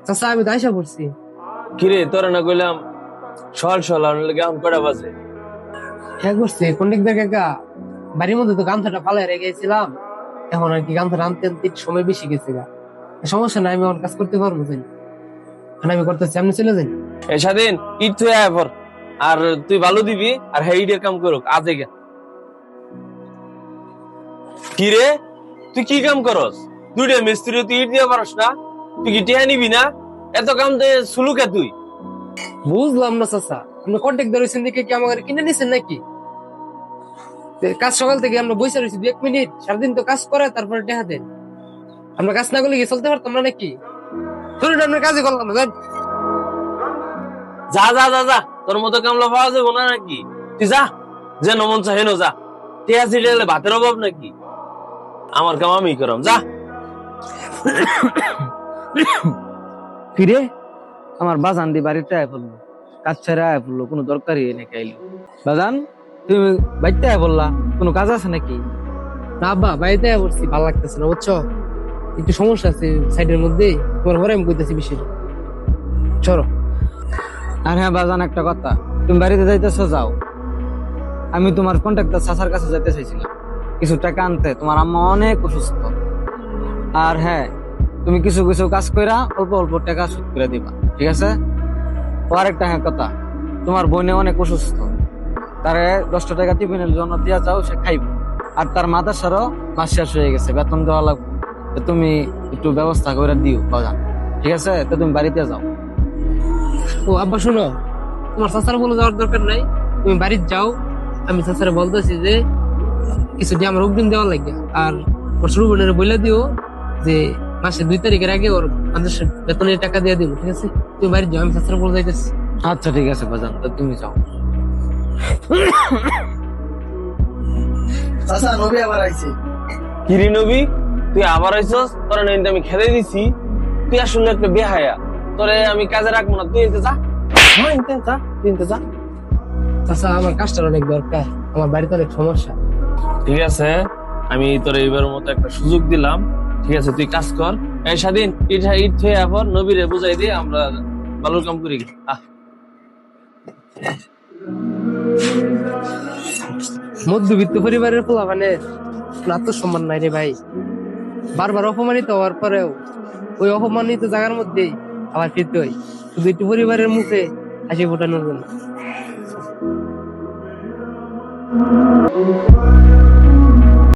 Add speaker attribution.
Speaker 1: চাচা আমি তো আইসা পড়ছি।
Speaker 2: কিরে তোরা না কইলাম সকাল সকাল লাগে এখন কটা বাজে?
Speaker 1: হ্যাঁ করছি কন্ডিকদার কাকা, বাড়ির মধ্যে তো গামছাটা ফালাই রেখে গেছিলাম। এখন আর কি গামছাটা আনতে আনতে একটু সময় বেশি গেছে গা। সমস্যা নাই, আমি আমার কাজ করতে পারবো। জানি এখন আমি করতেছি, আপনি চলে যান।
Speaker 2: এ স্বাধীন ইট তুই আয় পর, আর তুই ভালো দিবি আর হ্যাঁ ইটের কাম করুক আজে গে। কিরে তুই কি কাম করস? দুইটা মিস্ত্রি তুই ইট দিয়ে পারস না? তুই কি টেহা নিবি না? এত কাম দে সুলুকে তুই।
Speaker 1: বুঝলাম না চাচা, আপনি কন্ট্যাক্টদার হয়েছেন দেখে কি আমাকে কিনে নিছেন নাকি? কাজ সকাল থেকে আমরা বসে রয়েছি 1 মিনিট, সারাদিন তো কাজ করে তারপরে টেহা দেন। আমরা কাজ না করলে কি চলতে পারতাম না নাকি? ধরুন আমরা কাজই করলাম না, জান।
Speaker 2: যা যা যা যা, তোর মতো কামলা পাওয়া যাবো না নাকি? তুই যা, যে নমন চাহেন যা। টেহা ছিটালে ভাতের অভাব নাকি? আমার কাম আমি করাম, যা।
Speaker 3: ফিরে আমার বাজান দি বাড়িতে আয় পড়লো, কাজ ছেড়ে আয় পড়লো, কোনো দরকারই নাকি আইলো। বাজান তুমি বাড়িতে আয় পড়লা, কোনো কাজ আছে নাকি?
Speaker 1: না আব্বা, বাড়িতে পড়ছি, ভালো লাগতেছে না বুঝছো, একটু সমস্যা আছে সাইডের মধ্যে। তোমার ঘরে আমি কইতেছি বেশি চলো।
Speaker 3: আর হ্যাঁ বাজান একটা কথা, তুমি বাড়িতে যাইতেছো যাও, আমি তোমার কন্ট্রাক্টর চাচার কাছে যাইতে চাইছিলাম কিছু টাকা আনতে, তোমার আম্মা অনেক অসুস্থ। আর হ্যাঁ তুমি কিছু কিছু কাজ কইরা অল্প অল্প টাকা শোধ করে দিবা, ঠিক আছে? ও আরেকটা হ্যাঁ কথা, তোমার বোনে অনেক অসুস্থ, তারে 10টা টাকা টিফিনের জন্য দিয়া যাও, সে খাইব। আর তার মাদ্রাসারও মাস শেষ হয়ে গেছে, বেতন দেওয়া লাগবে, তো তুমি একটু ব্যবস্থা করে দিও বাজান, ঠিক আছে? তো তুমি বাড়িতে যাও।
Speaker 1: ও আব্বা শোনো, তোমার চাচার বলে যাওয়ার দরকার নাই, তুমি বাড়িতে যাও। আমি চাচারে বলতেছি যে কিছু দিয়ে আমার অগ্রিম দেওয়া লাগে, আর ওর ছোট বোনের বলে দিও যে মাসে 2 তারিখের আগে ওর মাদ্রাসার বেতনের টাকা দিয়ে দিব, ঠিক আছে? তুমি বাড়িতে যাও, আমি চাচারে বলে যাইতেছি।
Speaker 3: আচ্ছা ঠিক আছে বাজান, তো তুমি যাও।
Speaker 4: চাচা নবী আবার আইছে।
Speaker 2: কিরি নবী, তুই আবার আইসস? তোরা নেই আমি খেতে দিছি, তুই আসলে একটা বেহায়া। তোরে আমি কাজে রাখবো না, তুই এতে যা। হ্যাঁ, এতে যা, তুই এতে যা।
Speaker 1: চাচা আমার কাজটার অনেক দরকার, আমার বাড়িতে অনেক সমস্যা।
Speaker 2: ঠিক আছে, আমি তোর এইবার মতো একটা সুযোগ দিলাম, ঠিক আছে? তুই কাজ কর। এই স্বাধীন ইট ইট হয়ে আবার নবীরে বুঝাই দিয়ে আমরা ভালোর কাম করি।
Speaker 1: মধ্যবিত্ত পরিবারের পোলাপানের আত্মসম্মান নাই রে ভাই। বারবার অপমানিত হওয়ার পরেও ওই অপমানিত জায়গার মধ্যেই আবার ফিরতে হয়, শুধু একটু পরিবারের মুখে হাসি ফোটানোর জন্য।